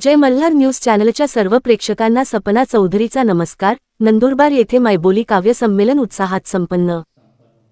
जय Malhar news चॅनलच्या सर्व प्रेक्षकांना सपना चौधरीचा नमस्कार। नंदुरबार येथे मायबोली काव्य संमेलन उत्साहात संपन्न।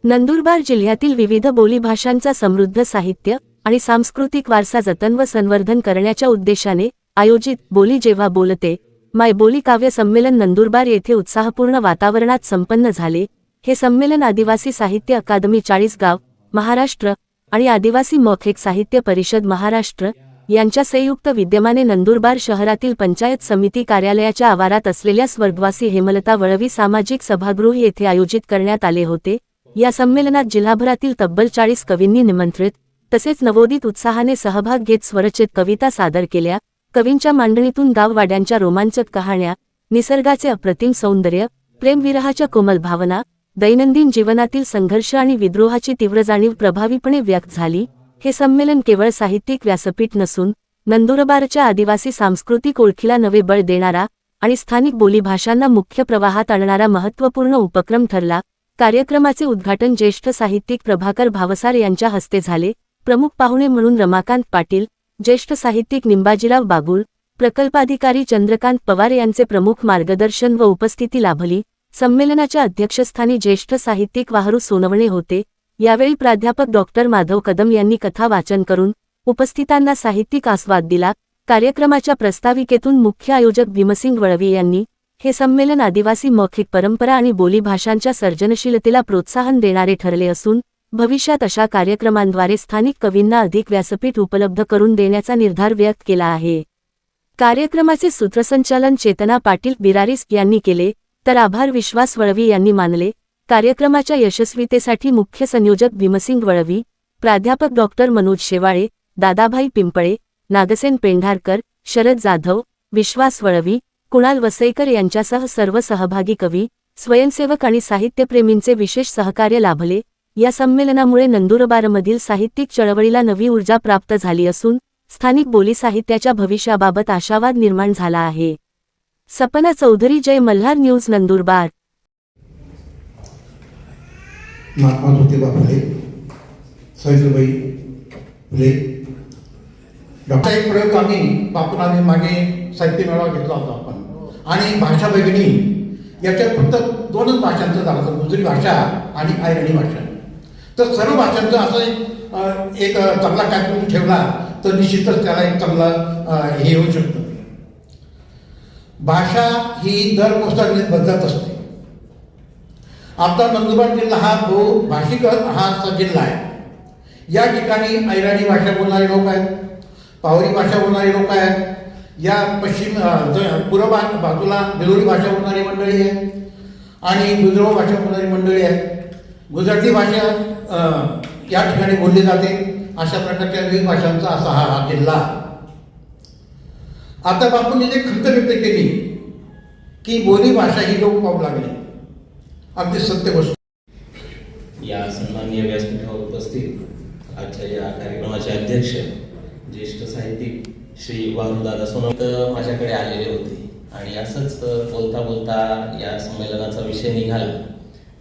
नंदुरबार जिल्ह्यातील विविध बोलीभाषांचा समृद्ध साहित्य आणि सांस्कृतिक वारसा जतन व संवर्धन करण्याच्या उद्देशाने आयोजित बोली जेव्हा बोलते मायबोली काव्य संमेलन नंदुरबार येथे उत्साहपूर्ण वातावरणात संपन्न झाले। हे संमेलन आदिवासी साहित्य अकादमी चाळीसगाव महाराष्ट्र आणि आदिवासी मौखिक साहित्य परिषद महाराष्ट्र यांच्या संयुक्त विद्यमाने नंदुरबार शहरातील पंचायत समिती कार्यालयाच्या आवारात असलेल्या स्वर्गवासी हेमलता वळवी सामाजिक सभागृह येथे आयोजित करण्यात आले होते। या संमेलनात जिल्हाभरातील तब्बल 40 कवींनी निमंत्रित तसेच नवोदित उत्साहाने सहभाग घेत स्वरचित कविता सादर केल्या। कवींच्या मांडणीतून गाववाड्यांच्या रोमांचक कहाण्या, निसर्गाचे अप्रतिम सौंदर्य, प्रेमविरहाच्या कोमल भावना, दैनंदिन जीवनातील संघर्ष आणि विद्रोहाची तीव्र जाणीव प्रभावीपणे व्यक्त झाली। हे संमेलन केवळ साहित्यिक व्यासपीठ नसून नंदुरबारच्या आदिवासी सांस्कृतिक ओळखीला नवे बळ देणारा आणि स्थानिक बोलीभाषांना मुख्य प्रवाहात आणणारा महत्त्वपूर्ण उपक्रम ठरला। कार्यक्रमाचे उद्घाटन ज्येष्ठ साहित्यिक प्रभाकर भावसार यांच्या हस्ते झाले। प्रमुख पाहुणे म्हणून रमाकांत पाटील, ज्येष्ठ साहित्यिक निंबाजीराव बागुल, प्रकल्पाधिकारी चंद्रकांत पवार यांचे प्रमुख मार्गदर्शन व उपस्थिती लाभली। संमेलनाच्या अध्यक्षस्थानी ज्येष्ठ साहित्यिक वाहरू सोनवणे होते। यावेळी प्राध्यापक डॉक्टर माधव कदम यांनी कथा वाचन करून उपस्थितांना साहित्यिक आस्वाद दिला। कार्यक्रमाच्या प्रस्ताविकेतून मुख्य आयोजक भीमसिंग वळवी यांनी हे संमेलन आदिवासी मौखिक परंपरा आणि बोलीभाषांच्या सर्जनशीलतेला प्रोत्साहन देणारे ठरले असून भविष्यात अशा कार्यक्रमांद्वारे स्थानिक कवींना अधिक व्यासपीठ उपलब्ध करून देण्याचा निर्धार व्यक्त केला आहे। कार्यक्रमाचे सूत्रसंचालन चेतना पाटील बिरारीस यांनी केले, तर आभार विश्वास वळवी यांनी मानले। कार्यक्रमाच्या यशस्वीतेसाठी मुख्य संयोजक भीमसिंग वळवी, प्राध्यापक डॉक्टर मनोज शेवाळे, दादाभाई पिंपळे, नागसेन पेंढारकर, शरद जाधव, विश्वास वळवी, कुणाल वसईकर यांच्यासह सर्व सहभागी कवी, स्वयंसेवक आणि साहित्यप्रेमींचे विशेष सहकार्य लाभले। या संमेलनामुळे नंदुरबारमधील साहित्यिक चळवळीला नवी ऊर्जा प्राप्त झाली असून स्थानिक बोली साहित्याच्या भविष्याबाबत आशावाद निर्माण झाला आहे। सपना चौधरी, जय मल्हार न्यूज, नंदुरबार। महात्मा ज्योतिबा फुले, सावित्रीबाई फुले डॉक्टर एक प्रयोग आम्ही मागे साहित्य मेळावा घेतला होता आपण, आणि भाषा भगिनी याच्यात फक्त 2च भाषांचं झालं, गुजरी भाषा आणि आयरणी भाषा। तर सर्व भाषांचं असं एक चांगला कार्यक्रम ठेवला तर निश्चितच त्याला एक चांगला हे होऊ शकतं। भाषा ही दर कोसळणीत बदलत असते। आता नंदुरबार जिल्हा हा बहुभाषिक हा जिल्हा आहे। या ठिकाणी ऐराणी भाषा बोलणारे लोक आहेत, पावरी भाषा बोलणारे लोक आहेत, या पश्चिम पूर्व बाजूला बेलोरी भाषा बोलणारी मंडळी आहे आणि गुजराती भाषा बोलणारी मंडळी आहे। गुजराती भाषा या ठिकाणी बोलली जाते। अशा प्रकारच्या विविध भाषांचा असा हा जिल्हा। आता बापूंनी जे खंत व्यक्त केली की बोली भाषा ही लोक पाहू लागली, अगदी सत्य गोष्ट। या सन्माननीय व्यासपीठावर उपस्थित आजच्या या कार्यक्रमाचे अध्यक्ष ज्येष्ठ साहित्यिक श्री वारुदादा सोनवणे माझ्याकडे आलेले होते आणि असंच बोलता बोलता या संमेलनाचा विषय निघाला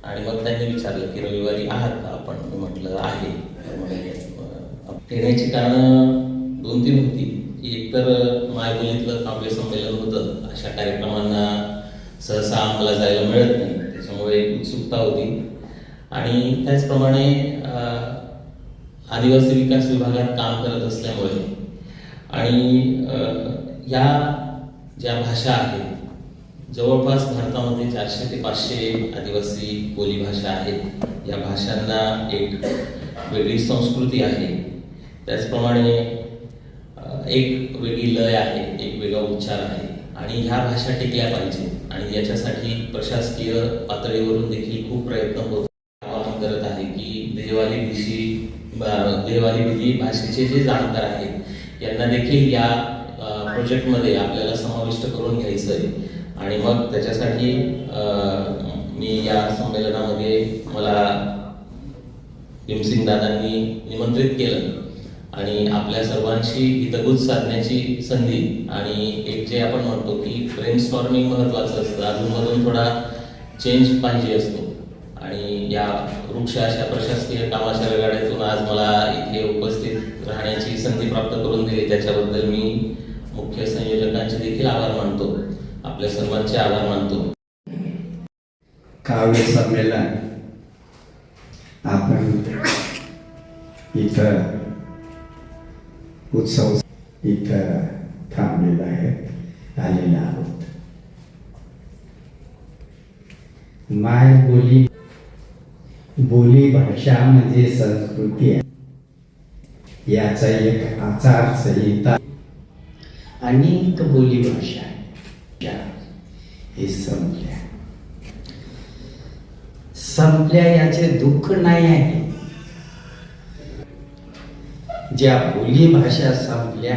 आणि मग त्यांनी विचारलं की रविवारी आहात का आपण? मी म्हटलं आहे। येण्याची कारणं 2-3 होती। एक तर मायबोलीतलं काव्य संमेलन होतं, अशा कार्यक्रमांना सहसा आम्हाला जायला मिळत नाही, त्याच्यामुळे उत्सुकता होती। आणि त्याचप्रमाणे आदिवासी विकास विभागात काम करत असल्यामुळे आणि या ज्या भाषा आहेत, जवळपास भारतामध्ये 400 ते 500 आदिवासी बोलीभाषा आहेत। या भाषांना एक वेगळी संस्कृती आहे, त्याचप्रमाणे एक वेगळी लय आहे, एक वेगळा उच्चार आहे आणि ह्या भाषा टिकल्या पाहिजेत आणि याच्यासाठी प्रशासकीय पातळीवरून देखील खूप प्रयत्न होत आवाहन करत आहे की देहवाली भिली भाषेचे जे जाणकार आहेत यांना देखील या प्रोजेक्टमध्ये आपल्याला समाविष्ट करून घ्यायचं आहे। आणि मग त्याच्यासाठी मी या संमेलनामध्ये मला भीमसिंग दादांनी निमंत्रित केलं आणि आपल्या सर्वांशी हितगुज साधण्याची संधी आणि एक जे आपण म्हणतो की ब्रेनस्टॉर्मिंग महत्त्वाचं असतं, अजूनमधून थोडा चेंज पाहिजे असतो आणि या वृक्ष अशा प्रशासकीय कामाच्या रगाड्यातून आज मला इथे उपस्थित राहण्याची संधी प्राप्त करून दिली, त्याच्याबद्दल मी मुख्य संयोजक घटकांचे देखील आभार मानतो. आपल्या सर्वांचे आभार मानतो. काव्य संमेलन आपण इथं उत्सव इथं थांबलेला आहे, आलेला आहोत. माय बोली, बोली भाषा म्हणजे संस्कृती आहे. याचा एक आचारसंहिता, अनेक बोली भाषा हे संपल्या याचे दुःख नाही आहे. ज्या बोली भाषा संपल्या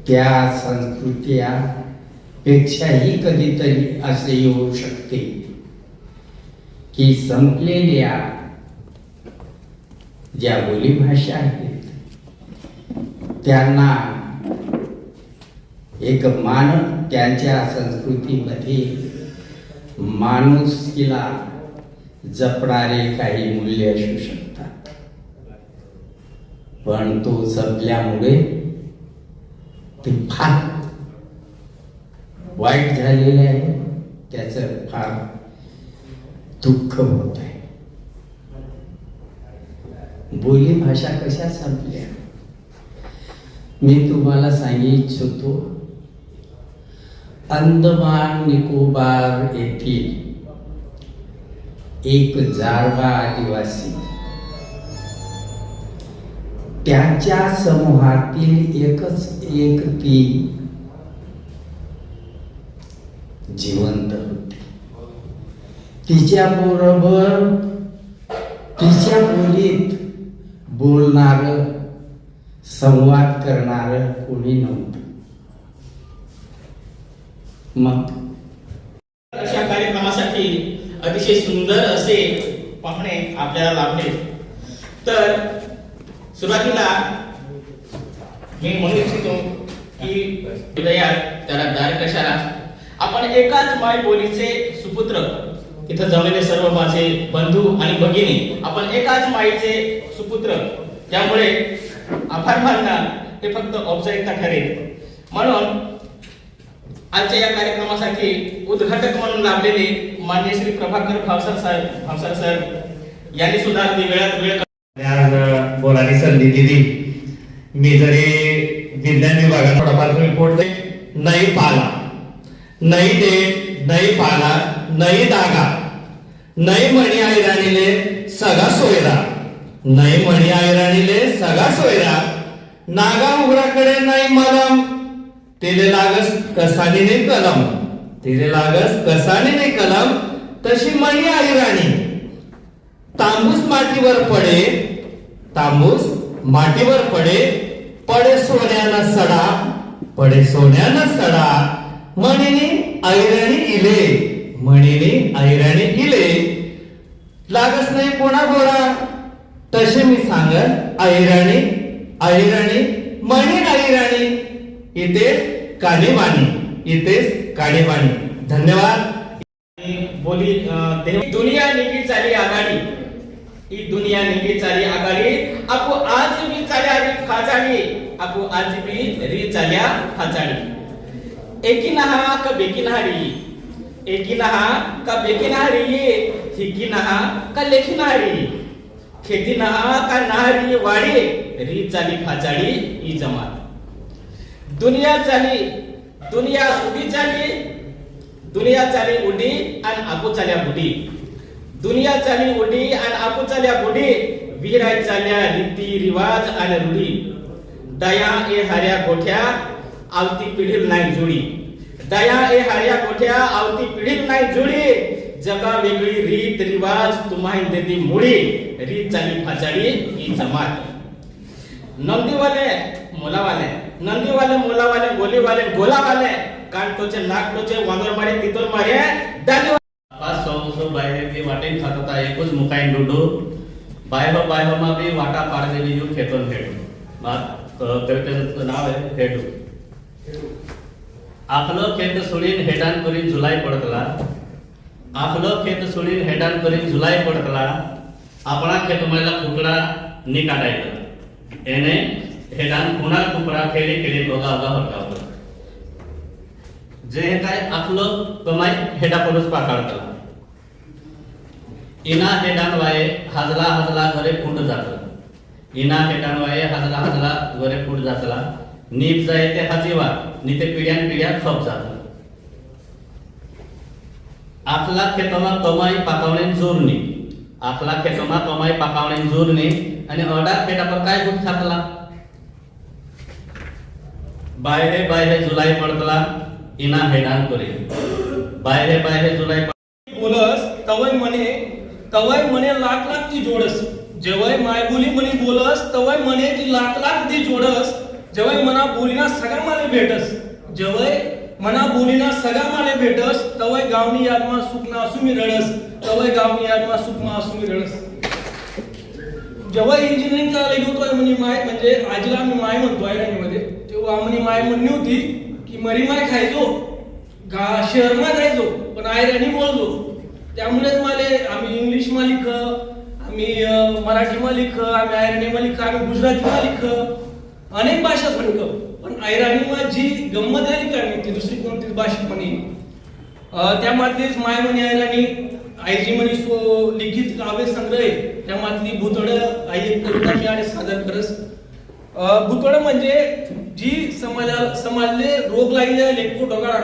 त्या संस्कृत्या पेक्षाही कधीतरी असे येऊ शकते की संपलेल्या ज्या बोलीभाषा आहेत त्यांना एक त्यांच्या संस्कृतीमध्ये माणुसकीला जपणारे काही मूल्य असू शकतात, पण तो संपल्यामुळे ते फार वाईट झालेलं आहे. त्याचं फार दुःख होत आहे. बोली भाषा कशा संपल्या मी तुम्हाला सांगू इच्छितो. अंदमान निकोबार येथील एक जारवा आदिवासी त्यांच्या समूहातील एकच एक ती जिवंत होती. तिच्या बरोबर तिच्या बोलीत बोलणार, संवाद करणार कोणी नव्हतं. मग अशा कार्यक्रमासाठी अतिशय सुंदर असे पाहुणे आपल्याला लाभले. तर सुरुवातीला मी म्हणू इच्छितो की हृदयात त्याला दार कशाला. आपण एकाच माय बोलीचे सुपुत्र, इथं जमलेले सर्व माझे बंधू आणि भगिनी आपण एकाच माईचे सुपुत्र, त्यामुळे आभार मानणं हे फक्त औपचारिकता ठरेल. म्हणून आजच्या या कार्यक्रमासाठी उद्घाटक म्हणून लाभलेले माननीय श्री प्रभाकर भावसार सर यांनी सुद्धा अगदी वेळात वेळ आज बोलायची संधी दिली. मी जरी विज्ञान विभागात थोडाफार रिपोर्ट नाही पाला, नाही दे नाही पाला नाही दागा, नाही म्हणी ऐराणीले सगळा सोयरा, नाही म्हणी ऐराणीले सगळा सोयरा, नागा उघडाकडे नाही मलम, तिले लागस कसानीने कलम, तिले लागस कसानीने कलम, तशी म्हणी ऐराणी. तांबूस मातीवर पडे, तांबूस मातीवर पडे, पडे सोन्यानं सडा, पडे सोन्यानं सडा, म्हणिनी ऐराणी इले, म्हणिनी ऐराणी इले, लागस नाही कोणा गोडा, तसे मी सांगत ऐराणी ऐराणी म्हणीन ऐराणी. इथेच काणीबाणी, इथेच काणीबाणी. धन्यवाद. बोली दुनिया निघी चाली आघाडी, ही दुनिया निघी चाली आघाडी, आपो आज मी चाल्या री खाचाडी, आपो आज मी री चाल्या खाचाडी. एकी नहा का बेकी नहारी, एकी नहा का बेकी नहारी, हिकी नहा का लेखी नहारी, खेती नहा का नहारी वाडी, री चाली खाचाडी ही जमात. दुनिया चाली, दुनिया उडी चाली, दुनिया चाली उडी आणि आपू चाल्या बुडी, दुनिया चाली उडी आणि आपू चाल्या बुडी, विराय चाल्या रीती रिवाज आणि रूढी, दया ए हार्या गोठ्या आवती पिढील नाही जुडी, दया ए हार्या गोठ्या आवती पिढील नाही जुडी, जगा वेगळी रीत रिवाज तुम्हाही देती मुडी, रीत चाली फाचाडी ही जमात. नंदीवाले मोलावाले, नंदीवाले मोलावाले, गोलीवाले गोलावाले, कान टोचे नाक टोचे वांदर मारे तितोर मारे डाली. पाच सौ बाय बी वाटे खात एकूच मुकाईन डुडू बाय हो मा बी वाटा पाड देली यू खेतून फेडू. कवितेचं नाव आहे फेडू. आपलं खेत सोडीन हेटान करीन जुलाई पडतला, आपलं खेत सोडीन हेटान करीन जुलाई पडतला, आपला खेत मला कुकडा नी काढायला, एने हेडान पुन्हा कुपरा खेळी खेळी लोगा ओगा हरगावलं जे काय आपलं कमाई हेडा पडूच पाकाडतला इना हेडान वाये हजला हजला घरे फुट जात इना हेडान वाये हजला हजला घरे फुट जातला नीप जाय ते हाजीवा नी ते पिढ्यान पिढ्या खप जात आपला खेतमा कमाई पाकावणे जोरणी आपला खेतमा कमाई पाकावणे जोरणी आणि अडा खेटापर काय गुट खातला बाहेर बाहेर जुलाई पडतला इना हेडान करे बाहेर बाहेर जुलाई बोलस तवय म्हणे लाख लाख ती जोडस जेवय मायबोली म्हणे बोलस तवय म्हणे ती लाख लाख ती जोडस जेवय मना बोलीना सगळा माले भेटस जेवय मना बोलीना सगळा माले भेटस तवय गावनी यादमा सुखना असुमी रडस तवय गावनी यादमा सुखना असुमी रडस जेव्हा इंजिनिअरिंग करायला गेलो म्हणे माय म्हणजे आजीला आम्ही माय म्हणतो आयराणीमध्ये तेव्हा म्हणे माय म्हणणी होती की मरी माय खायचो शहरमा जायचो पण आयराणी बोलतो त्यामुळेच मला आम्ही इंग्लिश मा लिख आम्ही मराठी मा लिख आम्ही आयराणी मा लिख आम्ही गुजराती मा लिख अनेक भाषा म्हणतो पण आयराणी मा जी गंमत आहे का ती दुसरी कोणतीच भाषा म्हणे त्यामध्येच माय म्हणे आयराणी आईजी म्हणे लिखित काव्य संग्रह त्यामधली भुतळ आई एक कविता मी आणि सादर करस भुतळ म्हणजे जी समाजले रोग लागलेल्या लेखो ढोगाळा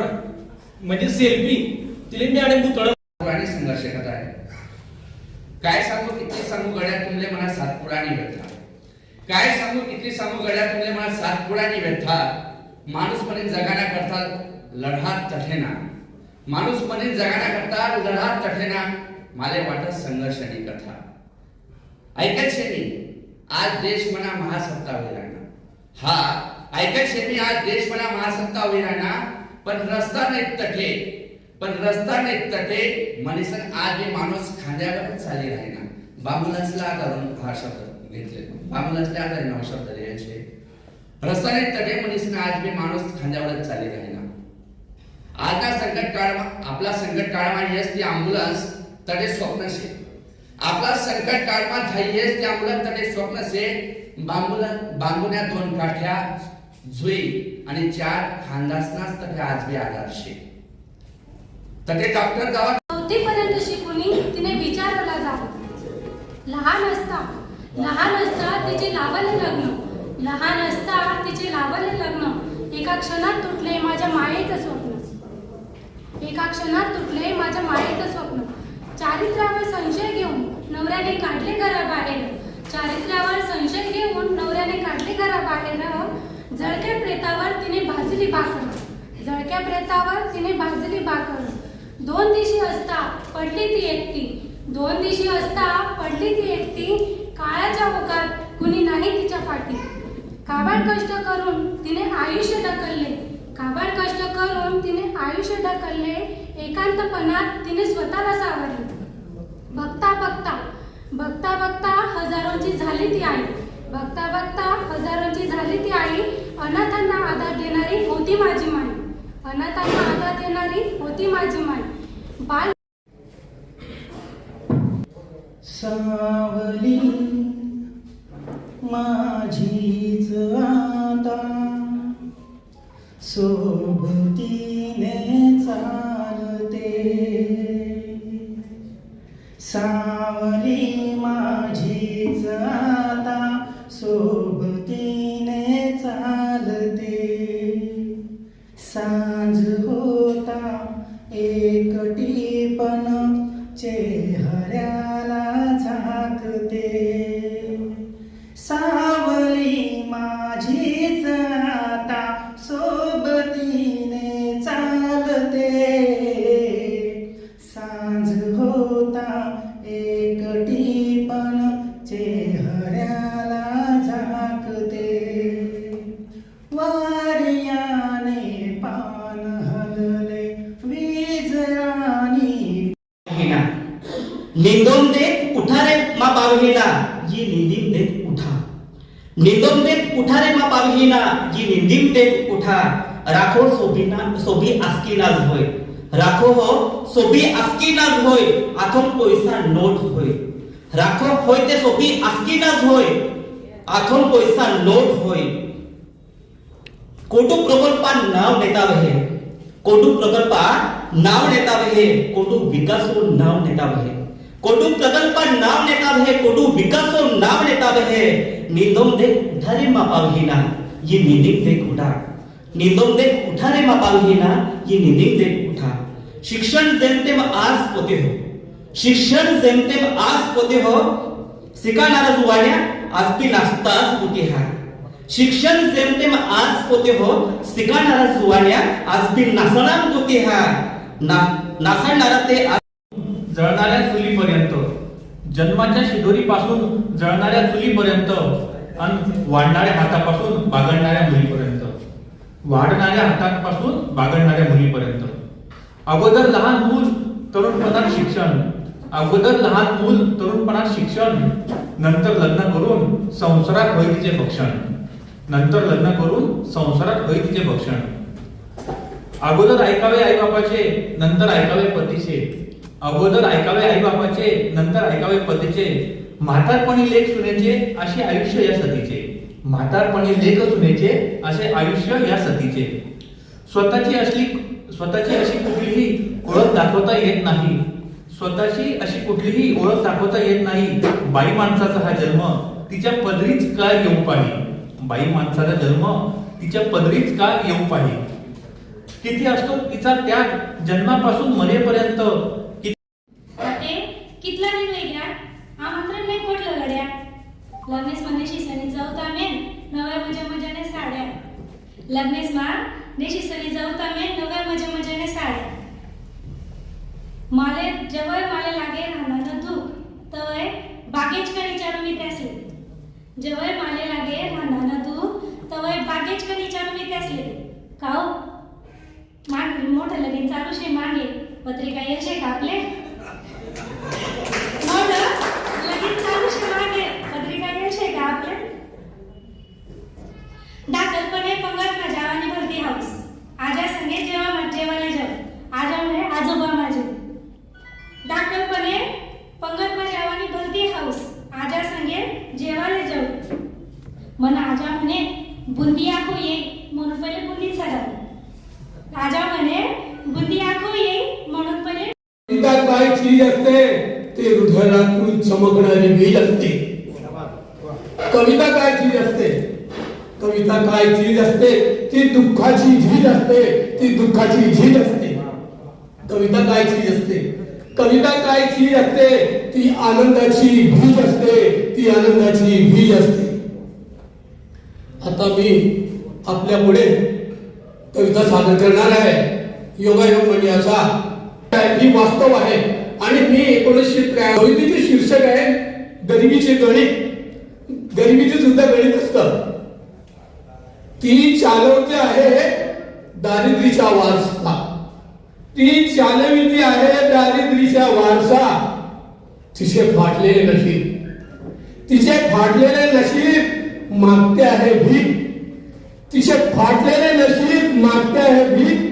म्हणजे सेल्फी तिले मी आणि भुतळ पुराणी संघर्ष कथा आहे काय सांगू किती सांगू गड्या तुमले मला सात पुराणी व्यथा काय सांगू किती सांगू गड्या तुमले मला सात पुराणी व्यथा माणूस म्हणे जगाना करता लढात तठेना माणूस म्हणे जगाना करता लढात तठेना माले वाटत संघर्ष आणि कथा ऐकत शेमी आज देश म्हणा महासत्ता होईल हा ऐकत शेमी आज देश म्हणा महासत्ता होईल पण रस्ता नाही तटे मनीसन आज हे माणूस खांद्यावर चाली राहिना बाबुलासला आधारून हा शब्द घेतले बाबुलासला आधारून हा शब्द लिहायचे रस्ता नाही तटे मनीसन आज हे माणूस खांद्यावरच चाली राहिना आजना संकट काळमा आपला संकट काळमा यस ती एम्ब्युलन्स तटे स्वप्न शे आपला संकट काळमा धायस ती एम्ब्युलन्स तटे स्वप्न शे बांबुन्या दोन काठ्या जुई आणि चार खानदासनास तटे आज बी आधार शे तटे डॉक्टर गावात 4थी पर्यंत शिकूनी तिने विचारला जावं लहान असता तिचे लावले लग्न एका क्षणात तुटले माझ्या मायेचं स्वप्न चारित्र्यावर संशय घेऊन नवऱ्याने काढले घराबाहेर जळक्या प्रेतावर तिने भाजली भाकर 2 दिवशी असता पडली ती एकटी काळाच्या ओघात कुणी नाही तिच्या पाठी काबाड कष्ट करून तिने आयुष्य ढकलले एकांतपणात तिने स्वतःला सावरले बघता बघता हजारोंची झाली ती आई अनाथांना आधार देणारी होती माझी माय बाल सावली माझीच आता सोबतीने चालते सावली माझीच आता सोबतीने चालते सांज होता एकटीपण चेहऱ्याला झाकते सावली माझीच आता सोबतीने चालते सांज होता एकटीपण चेहऱ्याला झाकते वाऱ्याने पान हलले वीजराणी निंदोम देत उठा रे मा पावहिना जी निंदिम देत उठा निंदोम देत उठा रे मा पावहिना जी निंदिम देत उठा राखो सोबी आस्कीनाज होय राखो हो सोबी आस्कीनाज होय आथम पैसा नोट होय राखो होय ते सोबी आस्कीनाज होय आथून पैसा नोट होय कोटू प्रकल्पा नाव नेतावे कोटू प्रकल्पा नाव नेतावे कोटू विकास नाव नेतावे कोटू प्रकल्पा नाव नेतावे कोटू विकास नाव नेतावे निंदोम दे उठारे मापावहीना ये निंदिम दे उठा निंदोम दे उठारे मापावहीना ये निंदिम दे उठा शिक्षण जेमतेम आज पोते हो शिक्षण जेमतेम आज पोते हो शिकाणारा जुवाण्या आज बी नाचताच बुके हा शिक्षण जेमतेम आज पोते हो शिकाणारा जुवाण्या आज बी नाचणार बुके हा नाचणारा ते जळणाऱ्या चुलीपर्यंत जन्माच्या शिदोरीपासून जळणाऱ्या चुलीपर्यंत आणि वाढणाऱ्या हातापासून बागडणाऱ्या मुलीपर्यंत वाढणाऱ्या हातांपासून बागडणाऱ्या मुलीपर्यंत अगोदर लहान मूल तरुणपणात शिक्षण अगोदर लहान मूल तरुणपणात शिक्षण नंतर लग्न करून संसारात होय तिचे भक्षण नंतर लग्न करून संसारात होय तिचे भक्षण अगोदर ऐकावे आईबापाचे नंतर ऐकावे पतीचे अगोदर ऐकावे आईबापाचे नंतर ऐकावे पतीचे म्हातारपणी लेख सुनेचे असे आयुष्य या सतीचे म्हातारपणी लेख सुनेचे असे आयुष्य या सतीचे स्वतःची अशी कुठलीही ओळख दाखवता येत नाही स्वतःची अशी कुठलीही ओळख दाखवता येत नाही बाई माणसाचा हा जन्म तिच्या पदरीच का येऊ पाहिजे बाई माणसाचा जन्म तिच्या पदरीच का येऊ पाहिजे किती असतो तिचा त्याग जन्मापासून मरेपर्यंत कितला दिन वेगळा आमंत्रण नाही कोटलं गड्या लग्नेस मध्ये शिसणी जाऊता मेन नव्या मजाने साड्या लग्नेस मा शिसणी जाऊता मेन नव्या मजाने साड्या माले जवळ माले लागे राहणार दुख तवय बागेच का विचारू मी त्यासले जवळ माले लागे राहणार दुख तवय बागेच का विचारू मी त्यासले काऊ माग मोठं लगीन चालू शे मागे पत्रिका येल शे का आपले लगीन चालू शे मागे पत्रिका येल शे का आपले दाखलपणे पंगत ना जावानी भरती हाऊस आजा संगे जेवाले जाऊ आजा म्हणे आजोबा माझे दाखलपणे पंगत मा जावानी भरती हाऊस आजा संगे जेवाले जाऊ मन आजा म्हणे बुंदी आखो ये म्हणून पहिले बुंदीत सराव आजा म्हणे बुंदी आखो ये म्हणून पहिले कविता काय चीज असते ते हृदयातून चमकणारी वीज असते कविता काय चीज असते कविता काय चीज असते ती दुःखाची झीज असते ती दुःखाची झीज असते कविता काय चीज असते कविता काय चीज असते ती आनंदाची भीज असते ती आनंदाची भीज असते आता मी आपल्या पुढे कविता सादर करणार आहे योगायोग म्हणजे असा ही वास्तव आहे आणि मी 1993 कवितेचे शीर्षक आहे गरिबीचे गणित गरिबीचे सुद्धा गणित असतं ती चालवते आहे दारिद्र्याचा वारसा ती चालविती आहे दारिद्र्याचा वारसा तिचे फाटलेले नशीब तिचे फाटलेले नशीब मागते आहे भीक तिचे फाटलेले नशीब मागते आहे भीक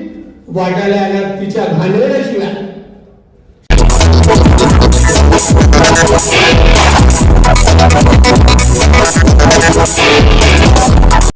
वाटायला आल्या तिच्या घाणेरड्या शिव्या